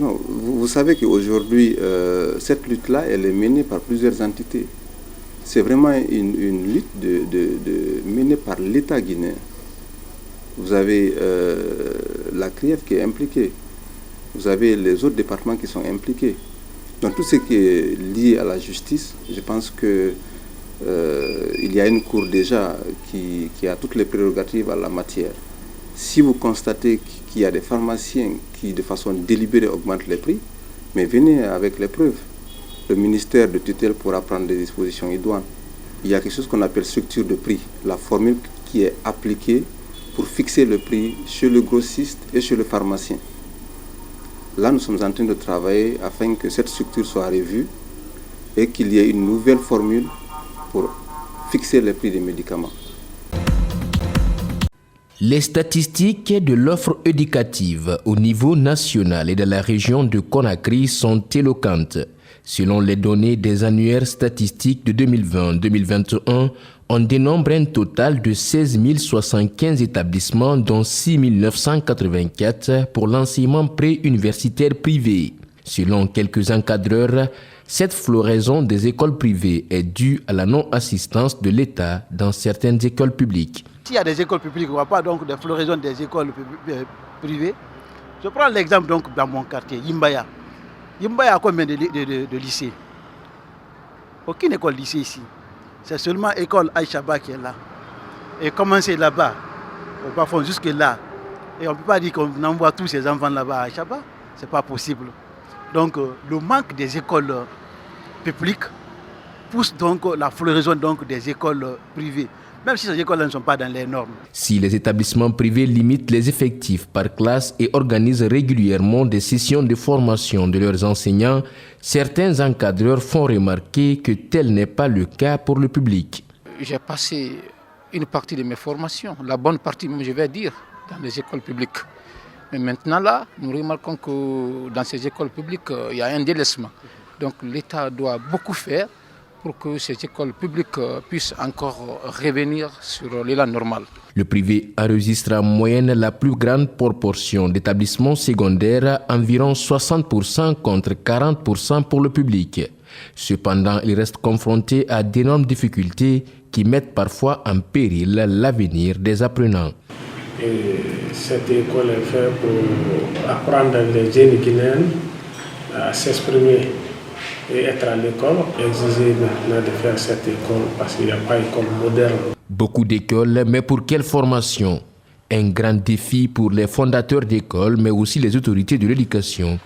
Non, vous savez qu'aujourd'hui, cette lutte-là, elle est menée par plusieurs entités. C'est vraiment une lutte menée par l'État guinéen. Vous avez la CRIEF qui est impliquée. Vous avez les autres départements qui sont impliqués. Donc tout ce qui est lié à la justice, je pense que il y a une cour déjà qui a toutes les prérogatives en la matière. Si vous constatez qu'il y a des pharmaciens qui de façon délibérée augmentent les prix, mais venez avec les preuves. Le ministère de tutelle pourra prendre des dispositions idoines. Il y a quelque chose qu'on appelle structure de prix, la formule qui est appliquée pour fixer le prix chez le grossiste et chez le pharmacien. Là, nous sommes en train de travailler afin que cette structure soit revue et qu'il y ait une nouvelle formule pour fixer les prix des médicaments. Les statistiques de l'offre éducative au niveau national et de la région de Conakry sont éloquentes. Selon les données des annuaires statistiques de 2020-2021, on dénombre un total de 16 075 établissements, dont 6 984 pour l'enseignement préuniversitaire privé. Selon quelques encadreurs, cette floraison des écoles privées est due à la non-assistance de l'État dans certaines écoles publiques. S'il y a des écoles publiques, on ne voit pas donc de floraison des écoles privées. Je prends l'exemple donc dans mon quartier, Yimbaya. Yimbaya a combien de lycées? Aucune école lycée ici. C'est seulement l'école Aïchaba qui est là. Et commencer là-bas, au bas fond jusque là. Et on ne peut pas dire qu'on envoie tous ces enfants là-bas à Aïchaba. Ce n'est pas possible. Donc le manque des écoles publiques pousse donc la floraison donc des écoles privées, même si ces écoles ne sont pas dans les normes. Si les établissements privés limitent les effectifs par classe et organisent régulièrement des sessions de formation de leurs enseignants, certains encadreurs font remarquer que tel n'est pas le cas pour le public. J'ai passé une partie de mes formations, la bonne partie, je vais dire, dans les écoles publiques. Mais maintenant là, nous remarquons que dans ces écoles publiques, il y a un délaissement. Donc l'État doit beaucoup faire pour que ces écoles publiques puissent encore revenir sur l'élan normal. Le privé enregistre en moyenne la plus grande proportion d'établissements secondaires, environ 60% contre 40% pour le public. Cependant, il reste confronté à d'énormes difficultés qui mettent parfois en péril l'avenir des apprenants. Et cette école est faite pour apprendre les jeunes Guinéens à s'exprimer et être à l'école, exiger maintenant de faire cette école parce qu'il n'y a pas d'école moderne. Beaucoup d'écoles, mais pour quelle formation? Un grand défi pour les fondateurs d'écoles, mais aussi les autorités de l'éducation.